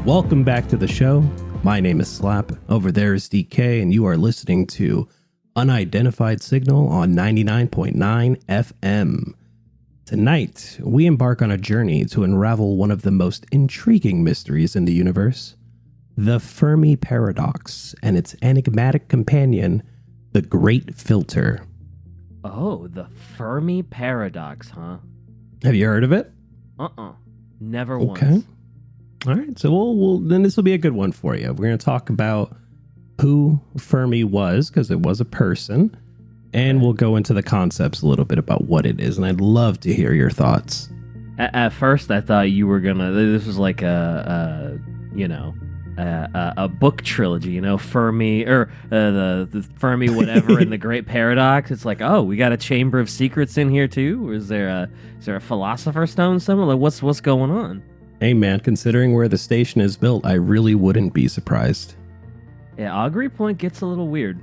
Welcome back to the show. My name is Slap. Over there is DK, and you are listening to Unidentified Signal on 99.9 FM. Tonight, we embark on a journey to unravel one of the most intriguing mysteries in the universe, the Fermi Paradox, and its enigmatic companion, the Great Filter. Oh, the Fermi Paradox, huh? Have you heard of it? Never Okay. once. All right, so we'll then this will be a good one for you. We're going to talk about who Fermi was, because it was a person, and we'll go into the concepts a little bit about what it is, and I'd love to hear your thoughts. At first, I thought you were gonna. This was like a book trilogy, Fermi or the Fermi whatever and the Great Paradox. It's like, oh, we got a Chamber of Secrets in here too. Or is there a Philosopher's Stone somewhere? Like, what's going on? Hey man, considering where the station is built, I really wouldn't be surprised. Yeah, Augury Point gets a little weird.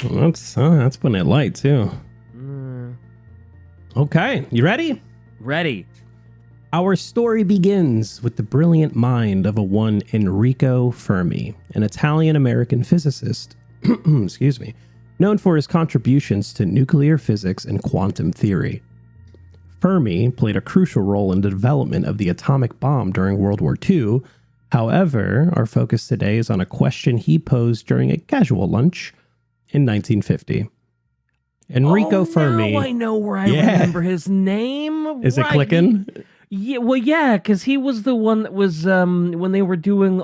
Well, that's putting it light too. Okay, you ready? Ready. Our story begins with the brilliant mind of a one Enrico Fermi, an Italian-American physicist, excuse me, known for his contributions to nuclear physics and quantum theory. Fermi played a crucial role in the development of the atomic bomb during World War II. However, our focus today is on a question he posed during a casual lunch in 1950. Enrico Fermi. Now I know where I remember his name. Is it clicking? Yeah, because he was the one that was when they were doing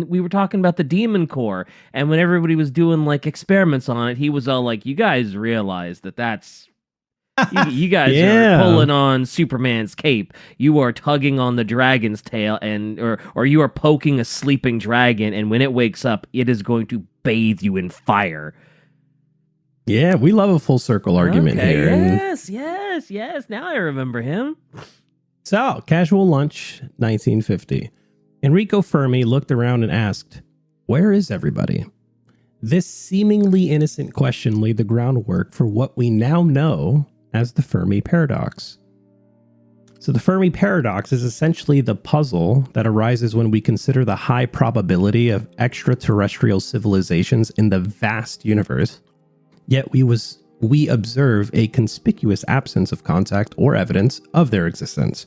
we were talking about the Demon Core, and when everybody was doing like experiments on it, he was all like, "You guys realize that's you guys are pulling on Superman's cape. You are tugging on the dragon's tail, or you are poking a sleeping dragon, and when it wakes up, it is going to bathe you in fire." Yeah, we love a full circle argument here. Yes. Now I remember him. So, casual lunch, 1950. Enrico Fermi looked around and asked, "Where is everybody?" This seemingly innocent question laid the groundwork for what we now know as the Fermi Paradox. So the Fermi Paradox is essentially the puzzle that arises when we consider the high probability of extraterrestrial civilizations in the vast universe, yet we observe a conspicuous absence of contact or evidence of their existence.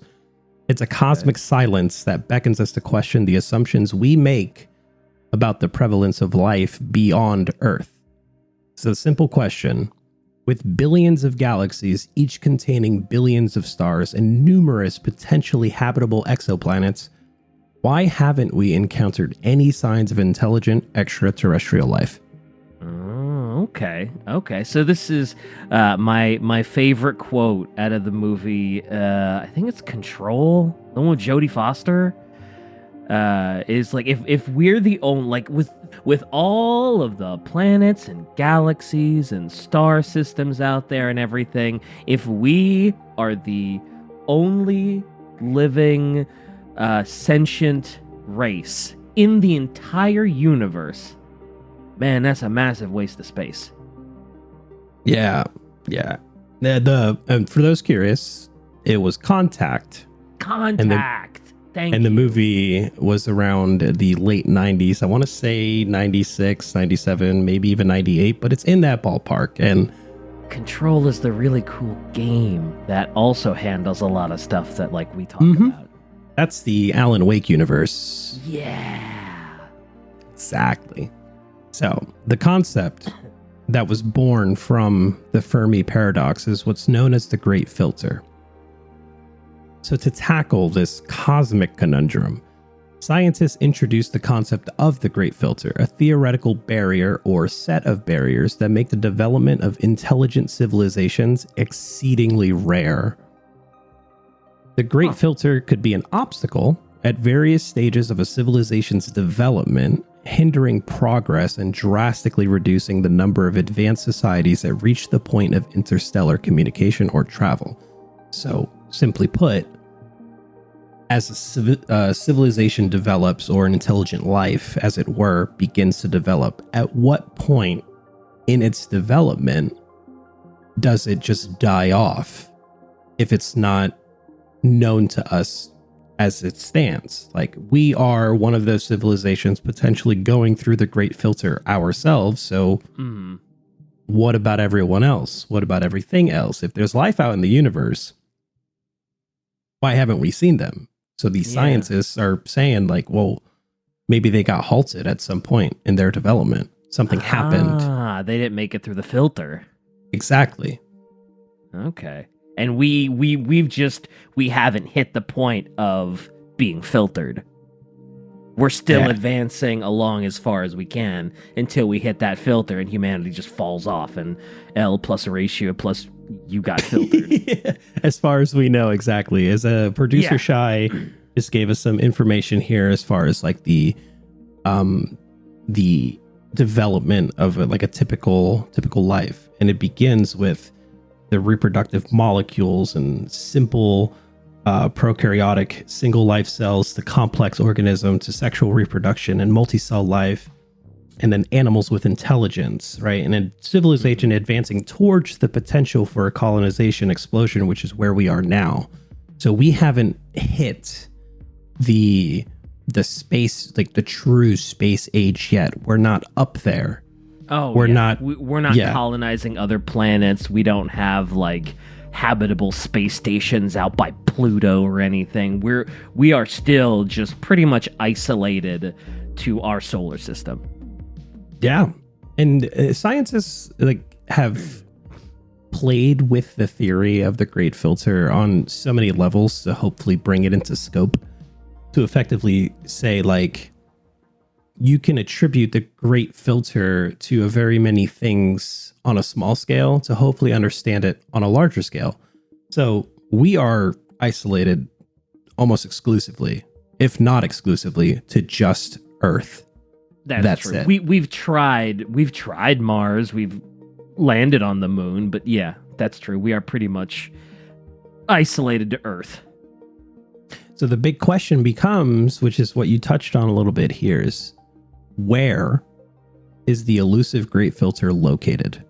It's a cosmic silence that beckons us to question the assumptions we make about the prevalence of life beyond Earth. So, simple question: with billions of galaxies, each containing billions of stars and numerous potentially habitable exoplanets, why haven't we encountered any signs of intelligent extraterrestrial life? Okay. So this is my favorite quote out of the movie. I think it's Control, the one with Jodie Foster. Is like, if we're the only, like, with all of the planets and galaxies and star systems out there and everything, if we are the only living sentient race in the entire universe, man, that's a massive waste of space. Yeah. For those curious, it was Contact. And the movie was around the late 90s. I want to say 96, 97, maybe even 98, but it's in that ballpark. And Control is the really cool game that also handles a lot of stuff that, like, we talk about. That's the Alan Wake universe. Yeah. Exactly. So the concept that was born from the Fermi Paradox is what's known as the Great Filter. So to tackle this cosmic conundrum, scientists introduced the concept of the Great Filter, a theoretical barrier or set of barriers that make the development of intelligent civilizations exceedingly rare. The Great Filter could be an obstacle at various stages of a civilization's development, hindering progress and drastically reducing the number of advanced societies that reach the point of interstellar communication or travel. So, simply put, as a civilization develops, or an intelligent life, as it were, begins to develop, at what point in its development does it just die off if it's not known to us as it stands. Like, we are one of those civilizations potentially going through the Great Filter ourselves. So what about everyone else? What about everything else? If there's life out in the universe, why haven't we seen them? So these scientists are saying, like, well, maybe they got halted at some point in their development. Something happened. They didn't make it through the filter. Exactly. Okay. And we haven't hit the point of being filtered. We're still advancing along as far as we can until we hit that filter and humanity just falls off and L plus a ratio plus you got filtered. As far as we know, exactly. As a producer Shy just gave us some information here as far as like the development of like a typical life. And it begins with the reproductive molecules and simple prokaryotic single life cells to complex organism to sexual reproduction and multi-cell life, and then animals with intelligence, right? And then civilization advancing towards the potential for a colonization explosion, which is where we are now. So we haven't hit the space, like the true space age yet. We're not up there. We're not colonizing other planets. We don't have like habitable space stations out by Pluto or anything. We are still just pretty much isolated to our solar system. Yeah. And scientists like have played with the theory of the Great Filter on so many levels to hopefully bring it into scope, to effectively say, like, you can attribute the Great Filter to a very many things on a small scale to hopefully understand it on a larger scale. So we are isolated almost exclusively, if not exclusively, to just Earth. That's true. It. We've tried Mars. We've landed on the moon, but yeah, that's true. We are pretty much isolated to Earth. So the big question becomes, which is what you touched on a little bit here, is where is the elusive Great Filter located?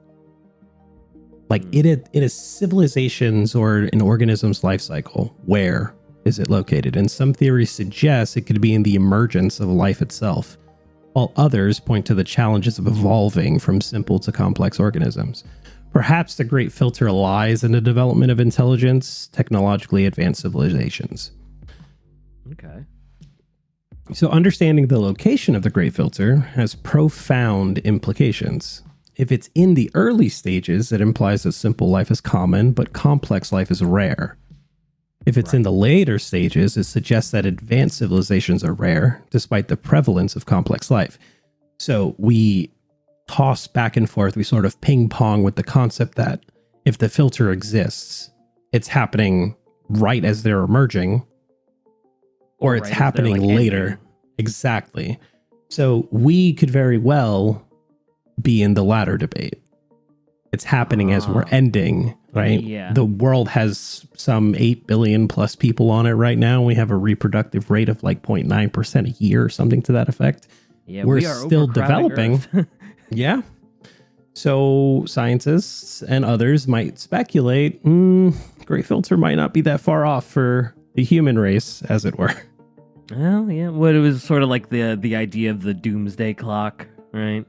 Like in a civilization's or an organism's life cycle, where is it located? And some theories suggest it could be in the emergence of life itself, while others point to the challenges of evolving from simple to complex organisms. Perhaps the Great Filter lies in the development of intelligence, technologically advanced civilizations. Okay. So understanding the location of the Great Filter has profound implications. If it's in the early stages, it implies that simple life is common, but complex life is rare. If it's in the later stages, it suggests that advanced civilizations are rare, despite the prevalence of complex life. So we toss back and forth, we sort of ping pong with the concept that if the filter exists, it's happening right as they're emerging, or it's happening later. Ending. Exactly. So we could very well be in the latter debate. It's happening as we're ending, right? Yeah. The world has some 8 billion plus people on it right now. We have a reproductive rate of like 0.9% a year or something to that effect. Yeah, we're still developing. Yeah. So scientists and others might speculate, Great Filter might not be that far off for the human race, as it were. Well, yeah. What it was sort of like the idea of the doomsday clock, right?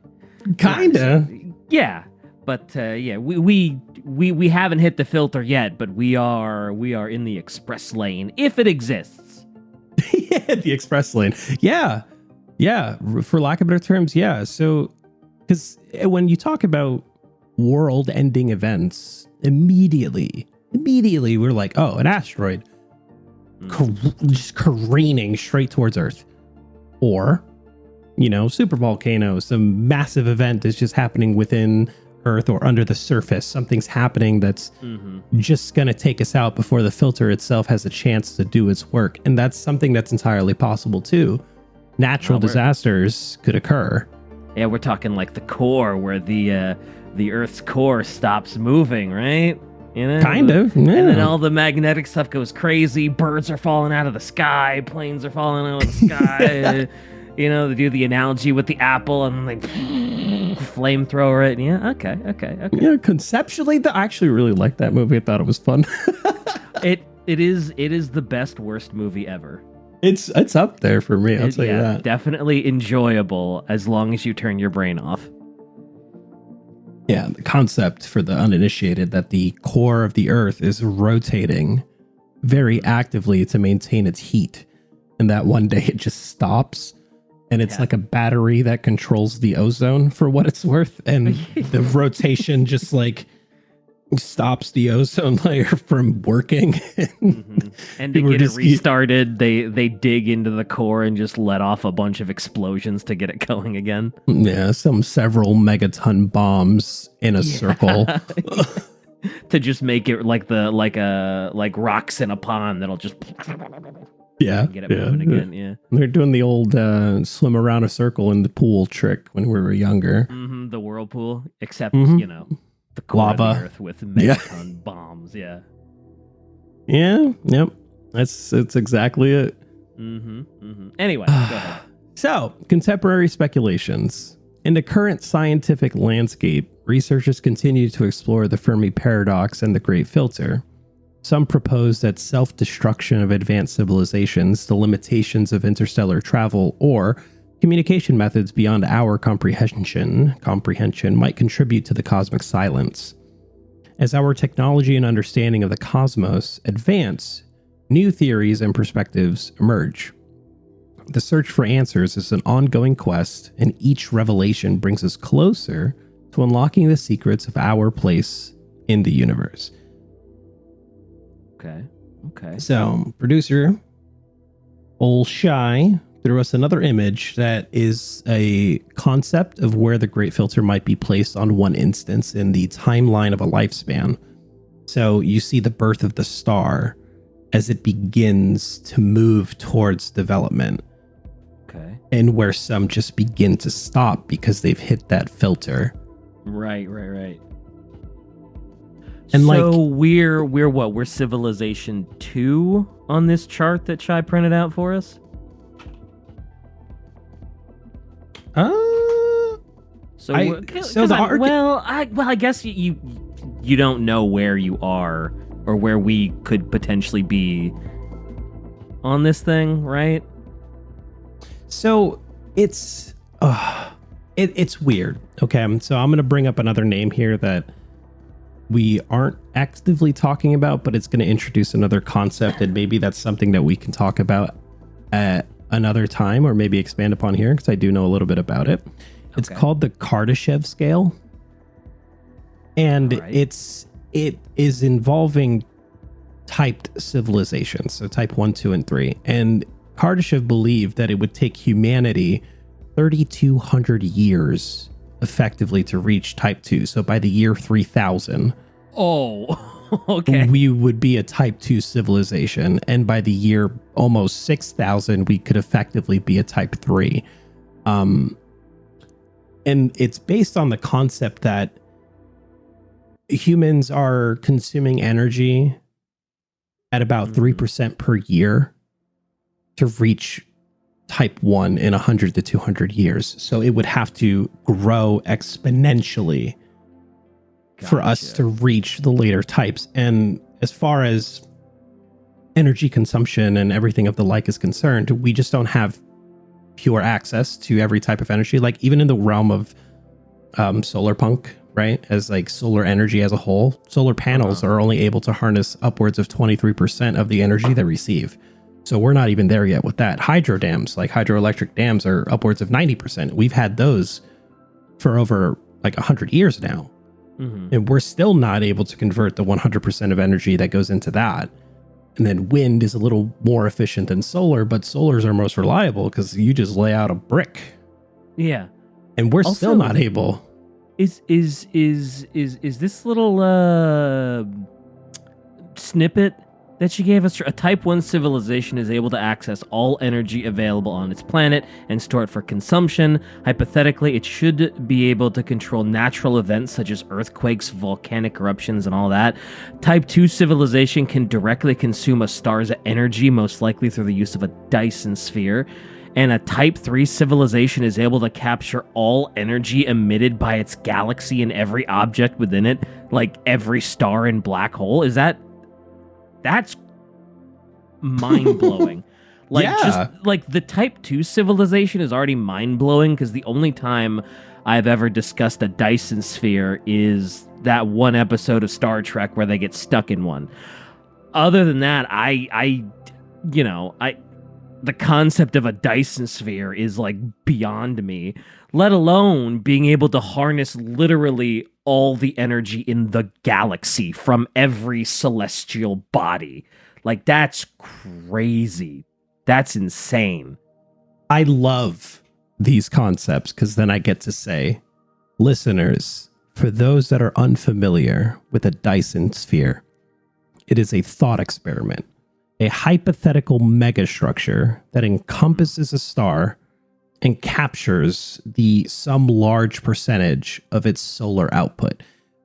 Kinda. Yeah. But yeah, we haven't hit the filter yet, but we are in the express lane if it exists. Yeah, the express lane. Yeah. For lack of better terms, yeah. So, because when you talk about world-ending events, immediately we're like, oh, an asteroid just careening straight towards Earth, or super volcano, some massive event is just happening within Earth or under the surface. Something's happening that's just going to take us out before the filter itself has a chance to do its work. And that's something that's entirely possible too. Natural disasters could occur. Yeah, we're talking like the core, where the Earth's core stops moving, right? Kind of. Yeah. And then all the magnetic stuff goes crazy. Birds are falling out of the sky. Planes are falling out of the sky. They do the analogy with the apple and then they flamethrower it. Yeah, okay. Yeah, conceptually, I actually really liked that movie. I thought it was fun. It is the best worst movie ever. It's up there for me. I'll tell you that. Definitely enjoyable as long as you turn your brain off. Yeah, the concept for the uninitiated that the core of the Earth is rotating very actively to maintain its heat, and that one day it just stops, and it's like a battery that controls the ozone for what it's worth, and the rotation just like stops the ozone layer from working. And to get it restarted, they dig into the core and just let off a bunch of explosions to get it going again. Yeah, several megaton bombs in a circle. To just make it like rocks in a pond that'll just get it moving again. Yeah, they're doing the old swim around a circle in the pool trick when we were younger. The whirlpool, except the core lava of the Earth with megaton bombs. Yeah. Yep. That's exactly it. Anyway, go ahead. So, contemporary speculations. In the current scientific landscape, researchers continue to explore the Fermi paradox and the Great Filter. Some propose that self-destruction of advanced civilizations, the limitations of interstellar travel, or communication methods beyond our comprehension might contribute to the cosmic silence. As our technology and understanding of the cosmos advance, new theories and perspectives emerge. The search for answers is an ongoing quest, and each revelation brings us closer to unlocking the secrets of our place in the universe. Okay. So, producer Ol Shy threw us another image that is a concept of where the Great Filter might be placed on one instance in the timeline of a lifespan. So you see the birth of the star as it begins to move towards development. Okay. And where some just begin to stop because they've hit that filter. Right. And so we're what? We're Civilization 2 on this chart that Chai printed out for us? I guess you don't know where you are or where we could potentially be on this thing, right? So it's weird. Okay, so I'm gonna bring up another name here that we aren't actively talking about, but it's going to introduce another concept, and maybe that's something that we can talk about at another time, or maybe expand upon here, because I do know a little bit about it. It's called the Kardashev scale, and it is involving typed civilizations, so type 1, 2, and 3. And Kardashev believed that it would take humanity 3,200 years effectively to reach type 2. So by the year 3000, we would be a type 2 civilization, and by the year almost 6000 we could effectively be a type 3. And it's based on the concept that humans are consuming energy at about 3% per year to reach type 1 in 100 to 200 years. So it would have to grow exponentially for us to reach the later types. And as far as energy consumption and everything of the like is concerned, we just don't have pure access to every type of energy. Like even in the realm of solar punk, right? As like solar energy as a whole, solar panels are only able to harness upwards of 23% of the energy they receive. So we're not even there yet with that. Hydro dams, like hydroelectric dams, are upwards of 90%. We've had those for over like 100 years now. And we're still not able to convert the 100% of energy that goes into that. And then wind is a little more efficient than solar, but solars are most reliable because you just lay out a brick. Yeah. And we're still not able. Is this little snippet that she gave us, a type 1 civilization is able to access all energy available on its planet and store it for consumption. Hypothetically, it should be able to control natural events such as earthquakes, volcanic eruptions, and all that. Type 2 civilization can directly consume a star's energy, most likely through the use of a Dyson sphere. And a Type 3 civilization is able to capture all energy emitted by its galaxy and every object within it, like every star and black hole. That's mind-blowing. Like, Yeah. just like the Type 2 civilization is already mind-blowing, because the only time I've ever discussed a Dyson sphere is that one episode of Star Trek where they get stuck in one. Other than that, the concept of a Dyson sphere is like beyond me, let alone being able to harness literally all the energy in the galaxy from every celestial body. Like, that's crazy. That's insane. I love these concepts because then I get to say, listeners, for those that are unfamiliar with a Dyson sphere, it is a thought experiment, a hypothetical megastructure that encompasses a star and captures some large percentage of its solar output.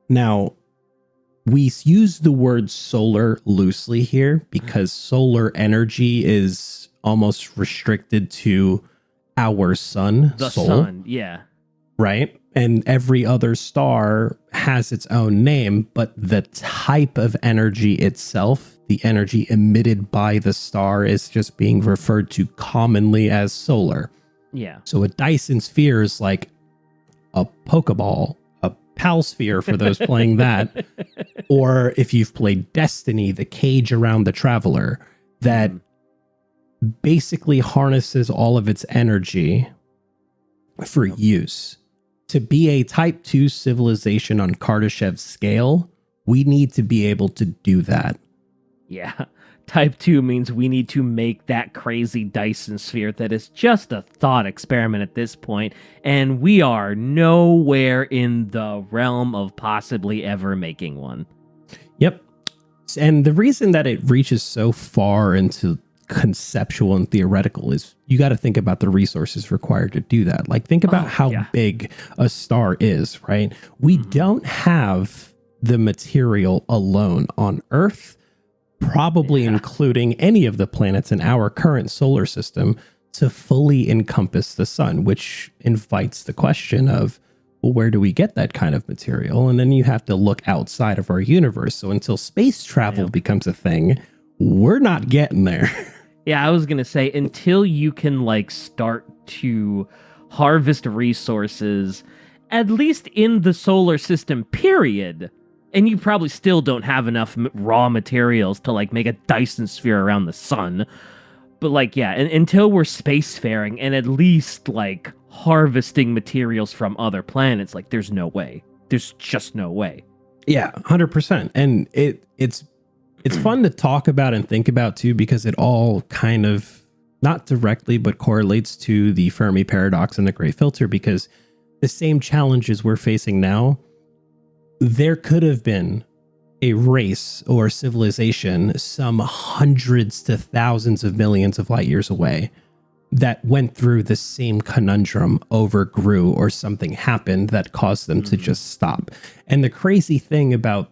Now, we use the word solar loosely here because solar energy is almost restricted to our sun, The Sol, sun, yeah. right? And every other star has its own name, but the type of energy itself, the energy emitted by the star, is just being referred to commonly as solar. Yeah. So a Dyson sphere is like a Pokeball, a Pal sphere for those playing that. Or if you've played Destiny, the cage around the Traveler that basically harnesses all of its energy for use. To be a Type 2 civilization on Kardashev's scale, we need to be able to do that. Yeah. Type 2 means we need to make that crazy Dyson sphere that is just a thought experiment at this point, and we are nowhere in the realm of possibly ever making one. Yep. And the reason that it reaches so far into conceptual and theoretical is you got to think about the resources required to do that. Like, think about how big a star is, right? We don't have the material alone on Earth, probably including any of the planets in our current solar system, to fully encompass the sun, which invites the question of, well, where do we get that kind of material? And then you have to look outside of our universe. So until space travel becomes a thing, we're not getting there. Yeah, I was going to say, until you can like start to harvest resources, at least in the solar system, period. And you probably still don't have enough raw materials to like make a Dyson sphere around the sun. But like, yeah, until we're spacefaring and at least like harvesting materials from other planets, like there's no way. There's just no way. Yeah, 100%. And it's fun to talk about and think about too, because it all kind of not directly, but correlates to the Fermi paradox and the Great Filter, because the same challenges we're facing now, there could have been a race or civilization some hundreds to thousands of millions of light years away that went through the same conundrum, overgrew, or something happened that caused them to just stop. And the crazy thing about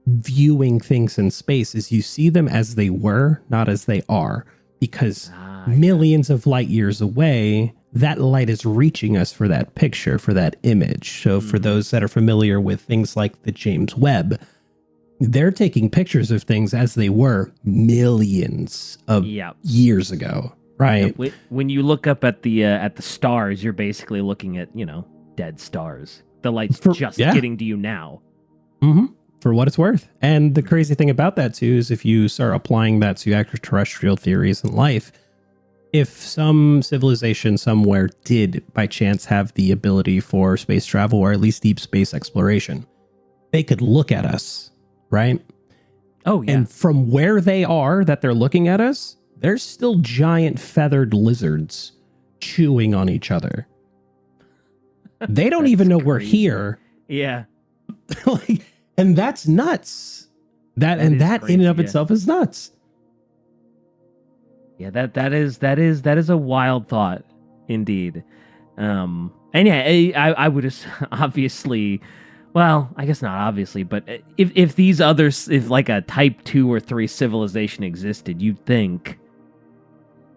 viewing things in space is you see them as they were, not as they are, because millions of light years away, that light is reaching us for that picture, for that image. So for those that are familiar with things like the James Webb, they're taking pictures of things as they were millions of years ago, right? When you look up at the stars, you're basically looking at, dead stars. The light's getting to you now. For what it's worth. And the crazy thing about that too is if you start applying that to extraterrestrial theories and life, if some civilization somewhere did by chance have the ability for space travel or at least deep space exploration, they could look at us, right? Oh, yeah. And from where they are that they're looking at us, there's still giant feathered lizards chewing on each other. They don't even know we're here. Yeah. And that's nuts. That in and of itself is nuts. Yeah, that is a wild thought, indeed. And yeah, I would obviously, well, I guess not obviously, but if these others, if like a Type 2 or 3 civilization existed, you'd think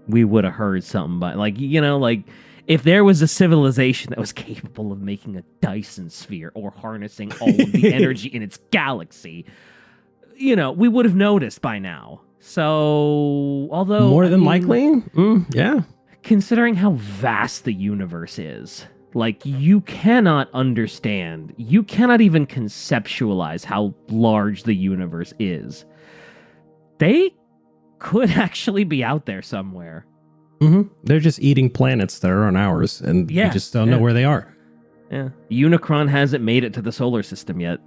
we would have heard something. But like, like if there was a civilization that was capable of making a Dyson sphere or harnessing all of the energy in its galaxy, we would have noticed by now. So, although More I than mean, likely. Yeah. considering how vast the universe is, like you cannot understand, you cannot even conceptualize how large the universe is. They could actually be out there somewhere. They're just eating planets that are on ours, and we just don't know where they are. Yeah. Unicron hasn't made it to the solar system yet.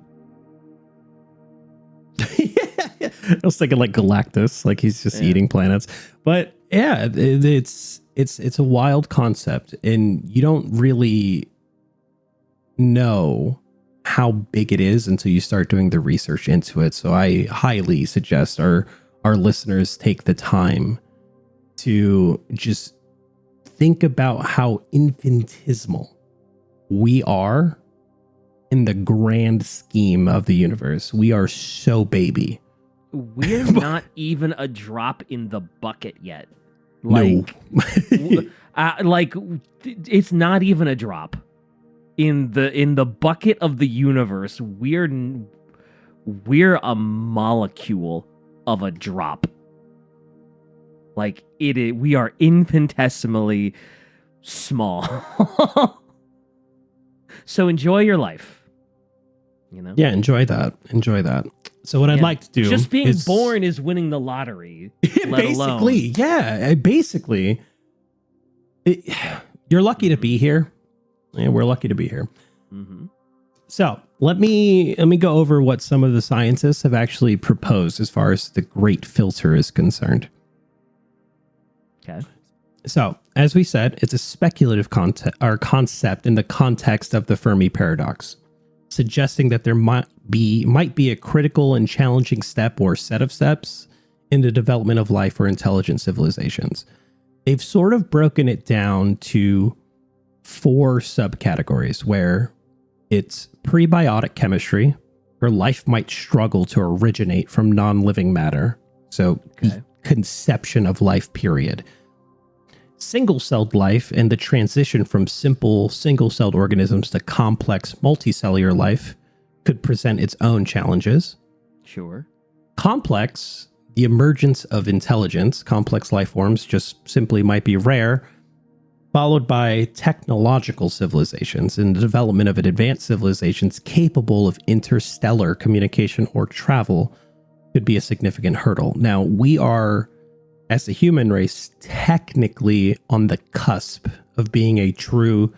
I was thinking like Galactus, like he's just eating planets. But yeah, it's a wild concept, and you don't really know how big it is until you start doing the research into it. So I highly suggest our listeners take the time to just think about how infinitesimal we are in the grand scheme of the universe. We are so baby. We're not even a drop in the bucket yet. Like, no. Like it's not even a drop in the bucket of the universe. We're a molecule of a drop. Like we are infinitesimally small. So enjoy your life. You know? Yeah, enjoy that. So what I'd like to do, just being born is winning the lottery. Basically, you're lucky to be here. Yeah, we're lucky to be here. Mm-hmm. So let me go over what some of the scientists have actually proposed as far as the great filter is concerned. Okay. So, as we said, it's a speculative concept in the context of the Fermi paradox, suggesting that there might be a critical and challenging step or set of steps in the development of life or intelligent civilizations. They've sort of broken it down to 4 subcategories, where it's prebiotic chemistry, where life might struggle to originate from non-living matter. So, the conception of life, period. Single-celled life and the transition from simple single-celled organisms to complex multicellular life could present its own challenges. Sure. Complex, the emergence of intelligence, complex life forms just simply might be rare, followed by technological civilizations and the development of advanced civilizations capable of interstellar communication or travel could be a significant hurdle. Now, we are, as a human race, technically on the cusp of being a true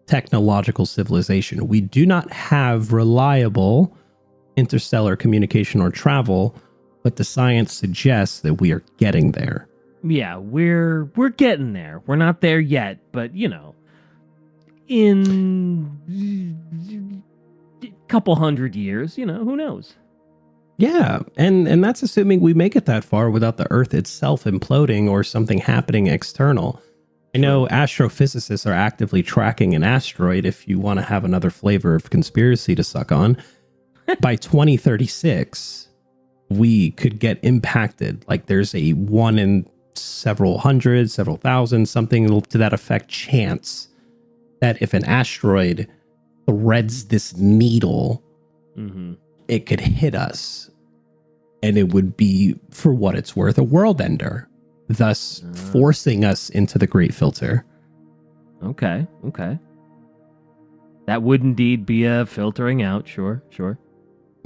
technological civilization. We do not have reliable interstellar communication or travel, but the science suggests that we are getting there. Yeah, we're getting there. We're not there yet, but in a couple hundred years, who knows? Yeah, and that's assuming we make it that far without the Earth itself imploding or something happening external. I know astrophysicists are actively tracking an asteroid if you want to have another flavor of conspiracy to suck on. By 2036, we could get impacted. Like there's a 1 in several hundred, several thousand, something to that effect chance that if an asteroid threads this needle, it could hit us. And it would be, for what it's worth, a world ender, thus forcing us into the Great Filter. Okay. That would indeed be a filtering out. Sure.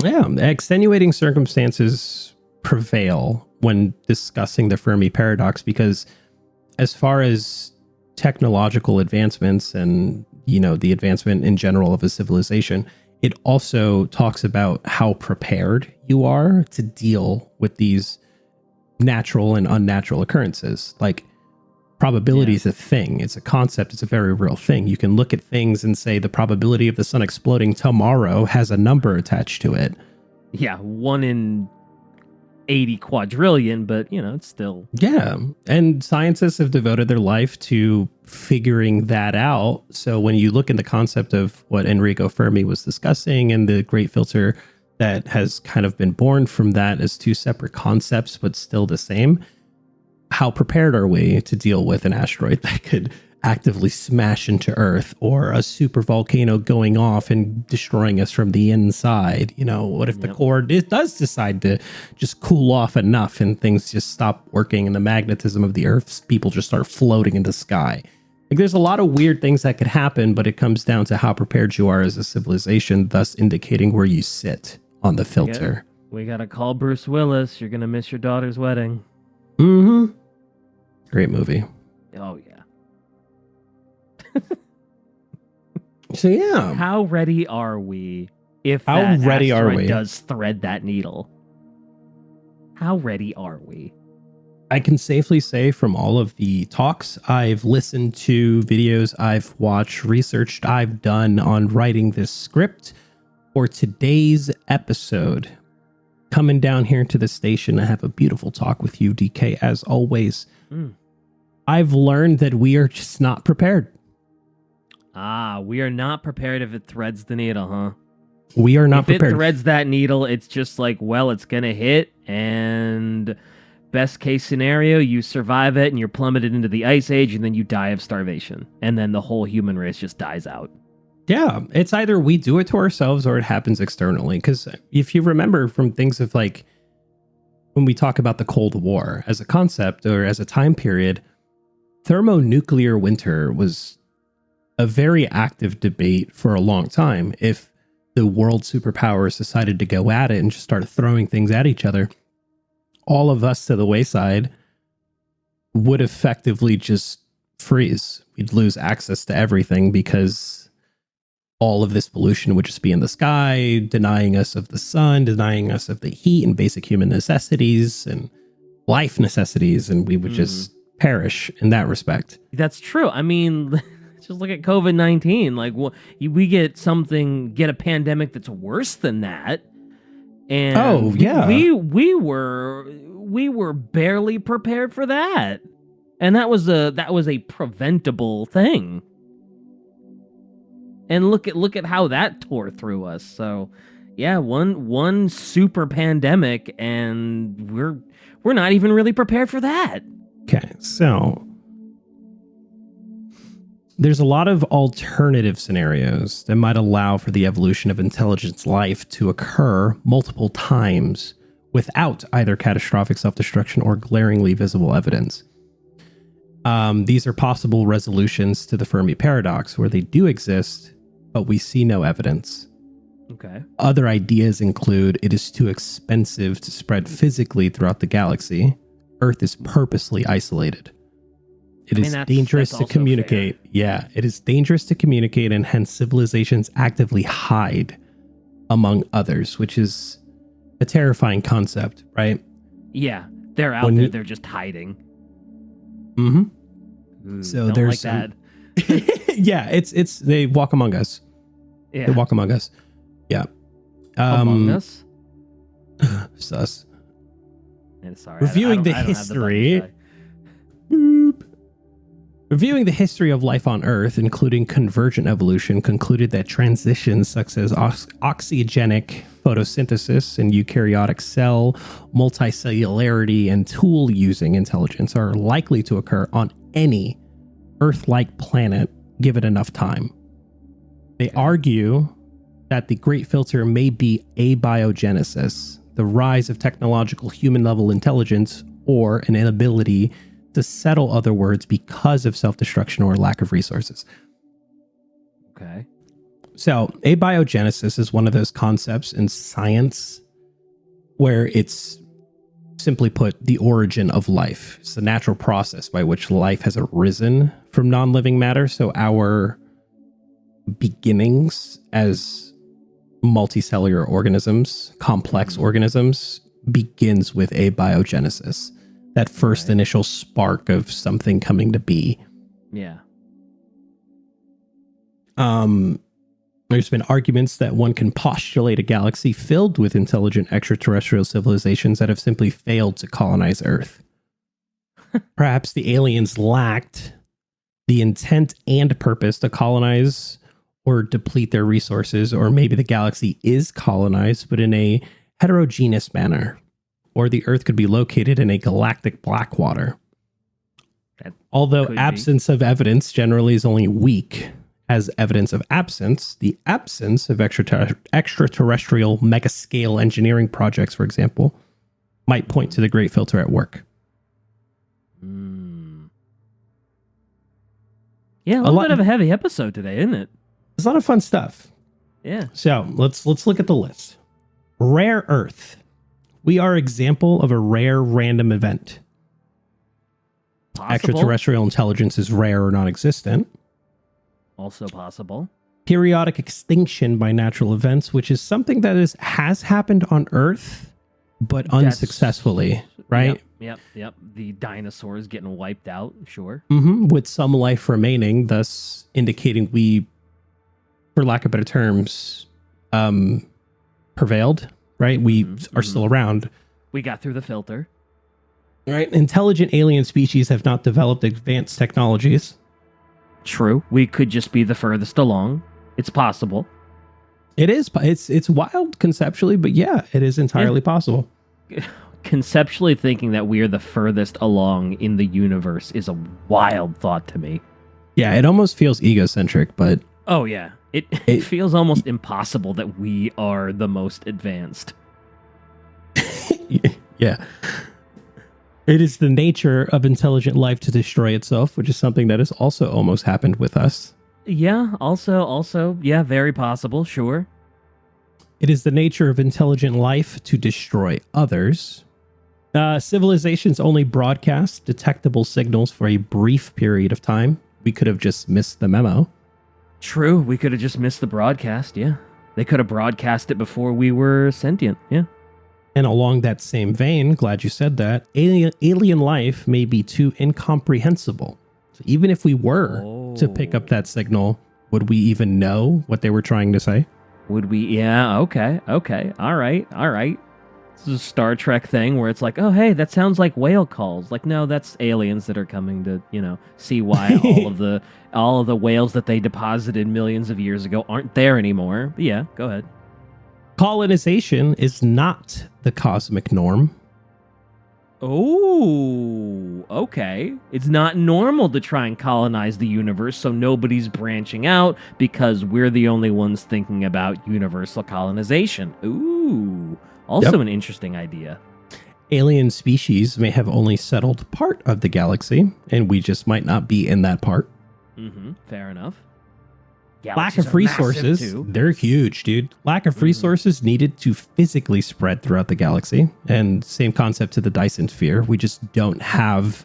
Yeah, extenuating circumstances prevail when discussing the Fermi paradox, because as far as technological advancements and, the advancement in general of a civilization, it also talks about how prepared you are to deal with these natural and unnatural occurrences. Like probability is a thing. It's a concept. It's a very real thing. You can look at things and say the probability of the sun exploding tomorrow has a number attached to it. Yeah, 1 in 80 quadrillion, but it's still. Yeah. And scientists have devoted their life to figuring that out. So when you look in the concept of what Enrico Fermi was discussing and the Great Filter that has kind of been born from that as 2 separate concepts, but still the same, how prepared are we to deal with an asteroid that could actively smash into Earth, or a super volcano going off and destroying us from the inside? You know, what if the core it does decide to just cool off enough and things just stop working and the magnetism of the Earth, people just start floating in the sky? Like, there's a lot of weird things that could happen, but it comes down to how prepared you are as a civilization, thus indicating where you sit on the filter. We gotta call Bruce Willis. You're gonna miss your daughter's wedding. Mm-hmm. Great movie. Oh yeah. So yeah, How ready are we if How that ready are asteroid we? does thread that needle? How ready are we? I can safely say from all of the talks I've listened to, videos I've watched, researched I've done on writing this script for today's episode, coming down here to the station, I have a beautiful talk with you, DK, as always. I've learned that we are just not prepared. We are not prepared if it threads the needle, huh? We are not if prepared. It threads that needle, it's just like, well, it's gonna hit, and best case scenario, you survive it and you're plummeted into the ice age, and then you die of starvation, and then the whole human race just dies out. Yeah, it's either we do it to ourselves or it happens externally. Because if you remember from things of like when we talk about the Cold War as a concept or as a time period, thermonuclear winter was a very active debate for a long time. If the world superpowers decided to go at it and just start throwing things at each other, all of us to the wayside would effectively just freeze. We'd lose access to everything because all of this pollution would just be in the sky, denying us of the sun, denying us of the heat and basic human necessities and life necessities, and we would just perish in that respect. That's true. I mean, just look at COVID-19. Like, we get a pandemic that's worse than that. And we were barely prepared for that. And that was a preventable thing. And look at how that tore through us. So, yeah, one super pandemic, and we're not even really prepared for that. Okay, so there's a lot of alternative scenarios that might allow for the evolution of intelligent life to occur multiple times without either catastrophic self-destruction or glaringly visible evidence. These are possible resolutions to the Fermi paradox, where they do exist, but we see no evidence. Okay. Other ideas include it is too expensive to spread physically throughout the galaxy. Earth is purposely isolated. It is dangerous to communicate. Fair. Yeah, it is dangerous to communicate, and hence civilizations actively hide among others, which is a terrifying concept, right? Yeah, they're out there, they're just hiding. Mm-hmm. So there's like that. Yeah, it's they walk among us. Yeah. They walk among us. Yeah. Among us? Sus. Sorry. Reviewing the history. Reviewing the history of life on Earth, including convergent evolution, concluded that transitions such as oxygenic photosynthesis and eukaryotic cell multicellularity and tool-using intelligence are likely to occur on any Earth-like planet given enough time. They argue that the Great Filter may be abiogenesis, the rise of technological human-level intelligence, or an inability to settle other words because of self-destruction or lack of resources. Okay. So, abiogenesis is one of those concepts in science where it's, simply put, the origin of life. It's the natural process by which life has arisen from non-living matter. So our beginnings as multicellular organisms, complex organisms, begins with abiogenesis. That first initial spark of something coming to be. Yeah. There's been arguments that one can postulate a galaxy filled with intelligent extraterrestrial civilizations that have simply failed to colonize Earth. Perhaps the aliens lacked the intent and purpose to colonize or deplete their resources, or maybe the galaxy is colonized, but in a heterogeneous manner. Or the Earth could be located in a galactic blackwater. That Although could be. absence of evidence generally is only weak as evidence of absence, the absence of extraterrestrial mega-scale engineering projects, for example, might point to the Great Filter at work. Yeah, a little bit of a heavy episode today, isn't it? There's a lot of fun stuff. Yeah. So let's look at the list. Rare Earth. We are example of a rare random event. Possible. Extraterrestrial intelligence is rare or non-existent. Also possible. Periodic extinction by natural events, which is something that has happened on Earth, but unsuccessfully, right? Yep. The dinosaurs getting wiped out, sure. With some life remaining, thus indicating we, for lack of better terms, prevailed, right? We are still around. We got through the filter. Right? Intelligent alien species have not developed advanced technologies. True. We could just be the furthest along. It's possible. It is. It's wild conceptually, but yeah, it is entirely possible. Conceptually thinking that we are the furthest along in the universe is a wild thought to me. Yeah, it almost feels egocentric, but... Oh, yeah. It feels almost impossible that we are the most advanced. Yeah. It is the nature of intelligent life to destroy itself, which is something that has also almost happened with us. Yeah, also, yeah, very possible, sure. It is the nature of intelligent life to destroy others. Civilizations only broadcast detectable signals for a brief period of time. We could have just missed the memo. True, we could have just missed the broadcast, yeah. They could have broadcast it before we were sentient, yeah. And along that same vein, glad you said that, alien life may be too incomprehensible. So even if we were to pick up that signal, would we even know what they were trying to say? Would we? Yeah, okay. All right. This is a Star Trek thing where it's like, oh, hey, that sounds like whale calls. Like, no, that's aliens that are coming to, see why all of the whales that they deposited millions of years ago aren't there anymore. But yeah, go ahead. Colonization is not the cosmic norm. Oh, okay. It's not normal to try and colonize the universe, so nobody's branching out because we're the only ones thinking about universal colonization. Ooh, also an interesting idea. Alien species may have only settled part of the galaxy, and we just might not be in that part. Fair enough. Lack of resources, they're huge, dude. Lack of resources needed to physically spread throughout the galaxy. And same concept to the Dyson sphere. We just don't have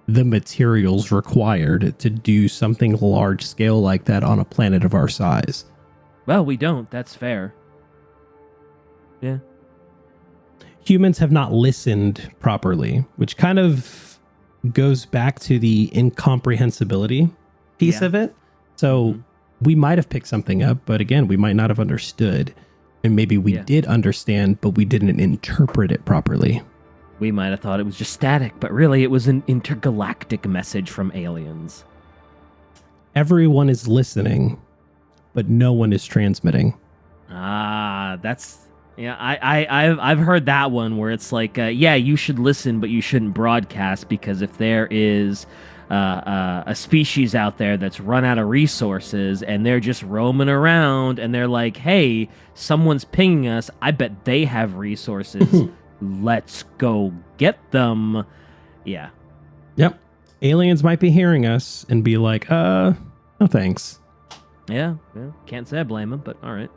the materials required to do something large scale like that on a planet of our size. Well, we don't. That's fair. Yeah. Humans have not listened properly, which kind of goes back to the incomprehensibility piece of it. So we might have picked something up, but again, we might not have understood. And maybe we did understand, but we didn't interpret it properly. We might have thought it was just static, but really it was an intergalactic message from aliens. Everyone is listening, but no one is transmitting. That's... Yeah, I've heard that one where it's like, you should listen, but you shouldn't broadcast, because if there is a species out there that's run out of resources and they're just roaming around and they're like, hey, someone's pinging us, I bet they have resources. Let's go get them. Yeah. Yep. Aliens might be hearing us and be like, no thanks. Yeah. Can't say I blame them, but all right.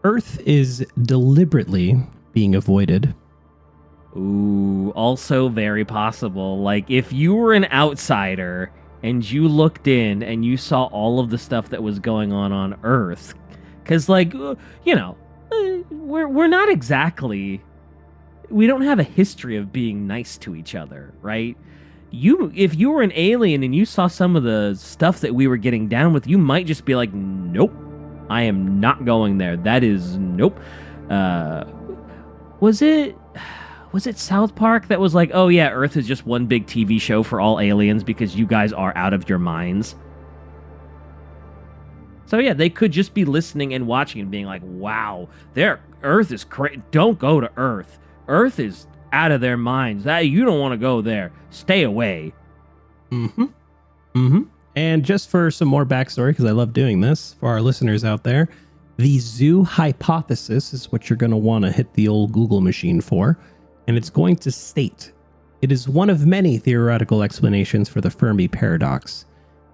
Earth is deliberately being avoided. Ooh, also very possible. Like, if you were an outsider and you looked in and you saw all of the stuff that was going on Earth, because, like, we're not exactly... We don't have a history of being nice to each other, right? If you were an alien and you saw some of the stuff that we were getting down with, you might just be like, nope, I am not going there. That is nope. Was it South Park that was like, oh yeah, Earth is just one big TV show for all aliens because you guys are out of your minds? So yeah, they could just be listening and watching and being like, wow, Earth is crazy. Don't go to Earth. Earth is out of their minds. That you don't want to go there. Stay away. Mm-hmm. Mm-hmm. And just for some more backstory, because I love doing this for our listeners out there, the zoo hypothesis is what you're going to want to hit the old Google machine for. And it's going to state, it is one of many theoretical explanations for the Fermi paradox.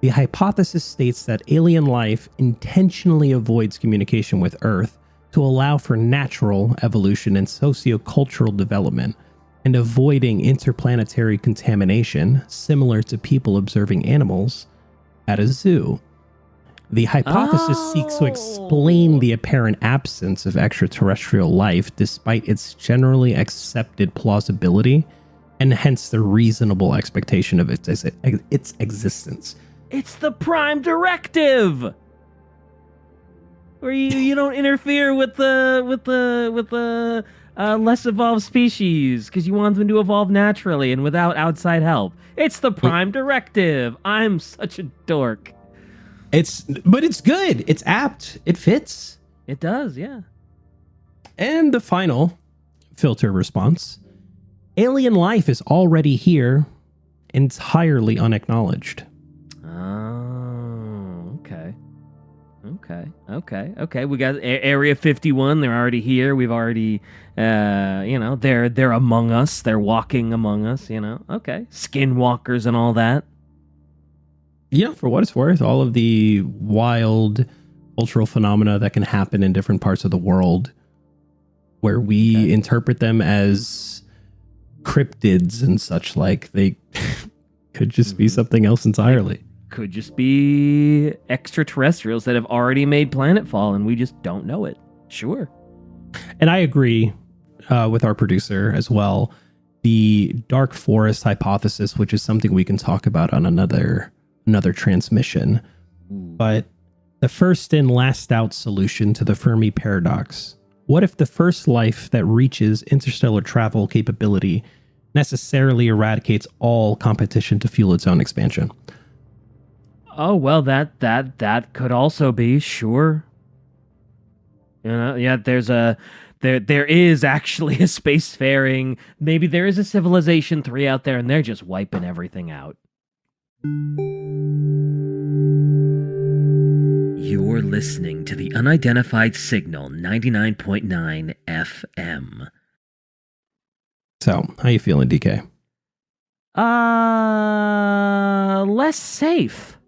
The hypothesis states that alien life intentionally avoids communication with Earth to allow for natural evolution and sociocultural development, and avoiding interplanetary contamination, similar to people observing animals at a zoo. The hypothesis seeks to explain the apparent absence of extraterrestrial life despite its generally accepted plausibility, and hence the reasonable expectation of its existence. It's the Prime Directive, where you don't interfere with the less evolved species because you want them to evolve naturally and without outside help. It's the Prime Directive. I'm such a dork. But it's good. It's apt. It fits. It does, yeah. And the final filter response: alien life is already here, entirely unacknowledged. Oh, okay. We got Area 51. They're already here. We've already, they're among us. They're walking among us. Okay. Skinwalkers and all that. For what it's worth, all of the wild cultural phenomena that can happen in different parts of the world, where we interpret them as cryptids and such, like, they could just be something else entirely. Could just be extraterrestrials that have already made planetfall and we just don't know it. Sure. And I agree with our producer as well. The dark forest hypothesis, which is something we can talk about on another transmission. But the first in last out solution to the Fermi paradox: what if the first life that reaches interstellar travel capability necessarily eradicates all competition to fuel its own expansion? Oh, well, that could also be, sure. There is actually a spacefaring, maybe there is a Civilization 3 out there and they're just wiping everything out. You're listening to the Unidentified Signal 99.9 FM. So, how you feeling, DK? Less safe.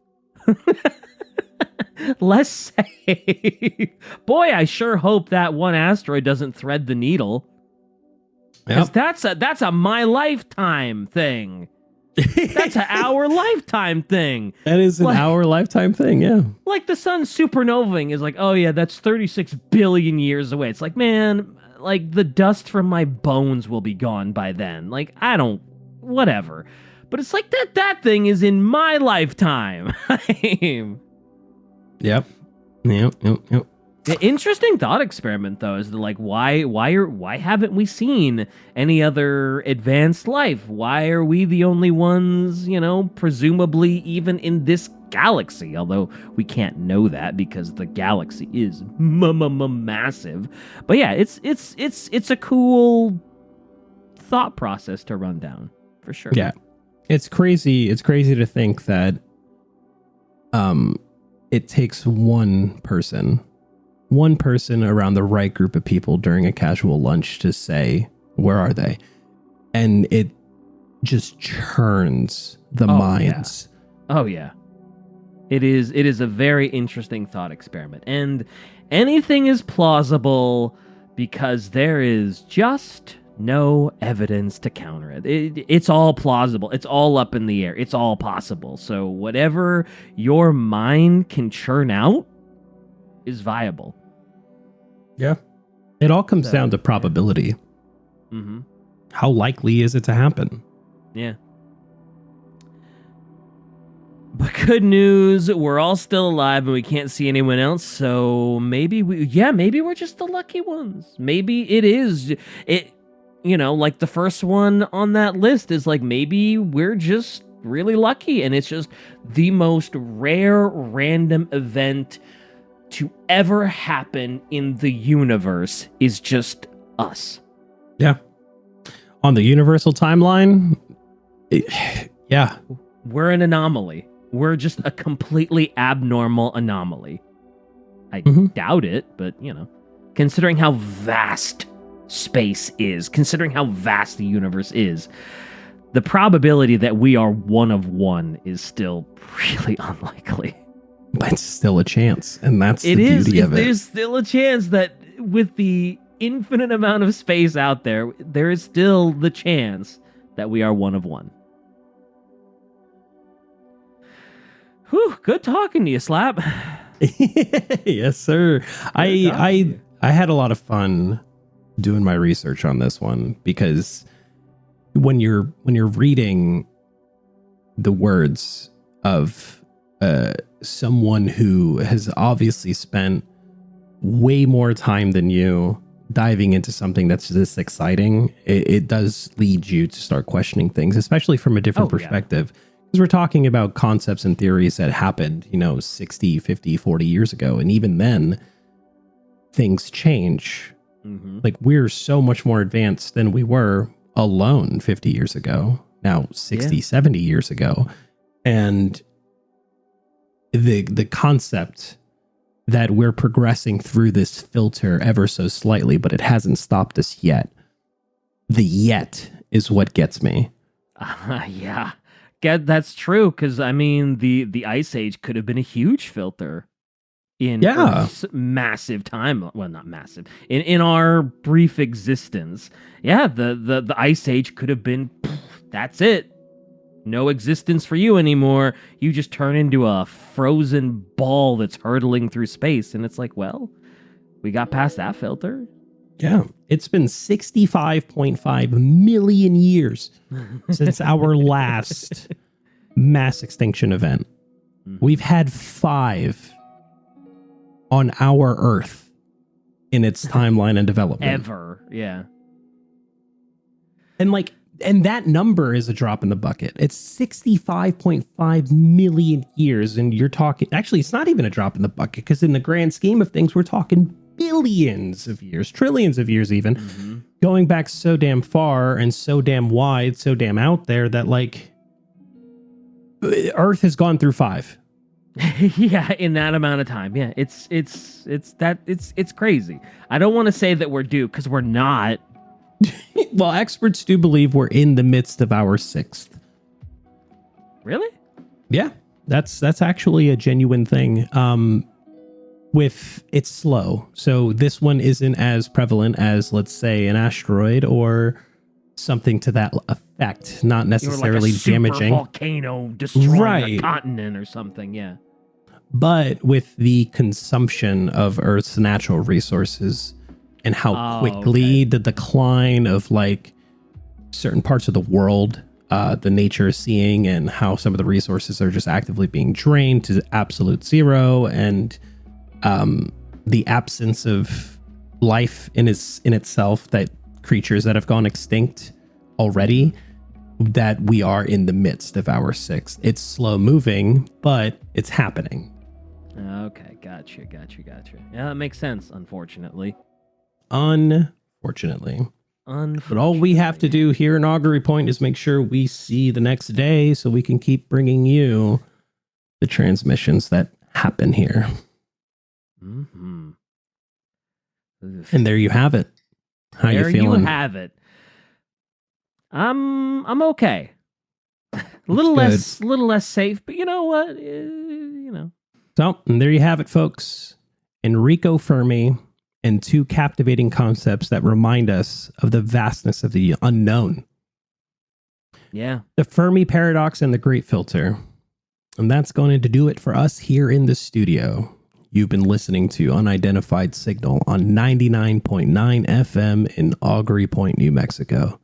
Less safe. Boy, I sure hope that one asteroid doesn't thread the needle. Because that's a my lifetime thing. That's an our lifetime thing. That is an our lifetime thing, yeah. Like the sun supernovaing is like, oh yeah, that's 36 billion years away. It's like, man, like the dust from my bones will be gone by then. Like, whatever. But it's like that thing is in my lifetime. Yep. The interesting thought experiment, though, is like, why haven't we seen any other advanced life? Why are we the only ones, presumably even in this galaxy? Although we can't know that because the galaxy is massive. But yeah, it's a cool thought process to run down for sure. Yeah, it's crazy. It's crazy to think that, it takes one person around the right group of people during a casual lunch to say, where are they? And it just churns the minds. Yeah. Oh yeah. It is a very interesting thought experiment. And anything is plausible because there is just no evidence to counter it. It's all plausible. It's all up in the air. It's all possible. So whatever your mind can churn out is viable. Yeah. It all comes down to probability. Mm-hmm. How likely is it to happen? Yeah. But good news, we're all still alive and we can't see anyone else, so maybe we're just the lucky ones. Maybe it is. Like the first one on that list is like, maybe we're just really lucky and it's just the most rare random event to ever happen in the universe is just us. Yeah. On the universal timeline, yeah. We're an anomaly. We're just a completely abnormal anomaly. I doubt it, but, considering how vast space is, considering how vast the universe is, the probability that we are one of one is still really unlikely. But it's still a chance, and that's the beauty of it. There's still a chance that with the infinite amount of space out there, there is still the chance that we are one of one. Whew, good talking to you, Slap. Yes, sir. I had a lot of fun doing my research on this one, because when you're reading the words of someone who has obviously spent way more time than you diving into something that's this exciting, it does lead you to start questioning things, especially from a different perspective. Because we're talking about concepts and theories that happened, 60, 50, 40 years ago. And even then, things change. Mm-hmm. Like, we're so much more advanced than we were alone 50 years ago, now 60, 70 years ago. And the concept that we're progressing through this filter ever so slightly, but it hasn't stopped us yet. The yet is what gets me. Yeah. That's true, because the Ice Age could have been a huge filter in Earth's massive time. Well, not massive. In our brief existence. Yeah, the Ice Age could have been, that's it. No existence for you anymore. You just turn into a frozen ball that's hurtling through space. And it's like, well, we got past that filter. Yeah, it's been 65.5 million years since our last mass extinction event. We've had 5 on our Earth in its timeline and development. Ever, yeah. And that number is a drop in the bucket. It's 65.5 million years, and you're talking... Actually, it's not even a drop in the bucket, because in the grand scheme of things, we're talking billions of years, trillions of years even, going back so damn far and so damn wide, so damn out there that, Earth has gone through 5. Yeah, in that amount of time. Yeah, it's crazy. I don't want to say that we're due, because we're not. Well, experts do believe we're in the midst of our 6th. Really? Yeah, that's actually a genuine thing. It's slow, so this one isn't as prevalent as, let's say, an asteroid or something to that effect. Not necessarily like a super damaging volcano destroying a continent or something. Yeah, but with the consumption of Earth's natural resources and how quickly the decline of certain parts of the world, the nature is seeing, and how some of the resources are just actively being drained to absolute zero, and the absence of life in itself, that creatures that have gone extinct already, that we are in the midst of our 6th. It's slow moving, but it's happening. Okay, gotcha. Yeah, that makes sense, unfortunately. But all we have to do here in Augury Point is make sure we see the next day, so we can keep bringing you the transmissions that happen here. Mm-hmm. And there you have it. How you feeling? There you have it. I'm okay. A little less safe, but you know what? So, and there you have it, folks. Enrico Fermi and 2 captivating concepts that remind us of the vastness of the unknown. Yeah. The Fermi paradox and the Great Filter. And that's going to do it for us here in the studio. You've been listening to Unidentified Signal on 99.9 FM in Augury Point, New Mexico.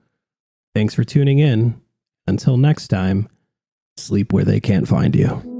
Thanks for tuning in. Until next time, sleep where they can't find you.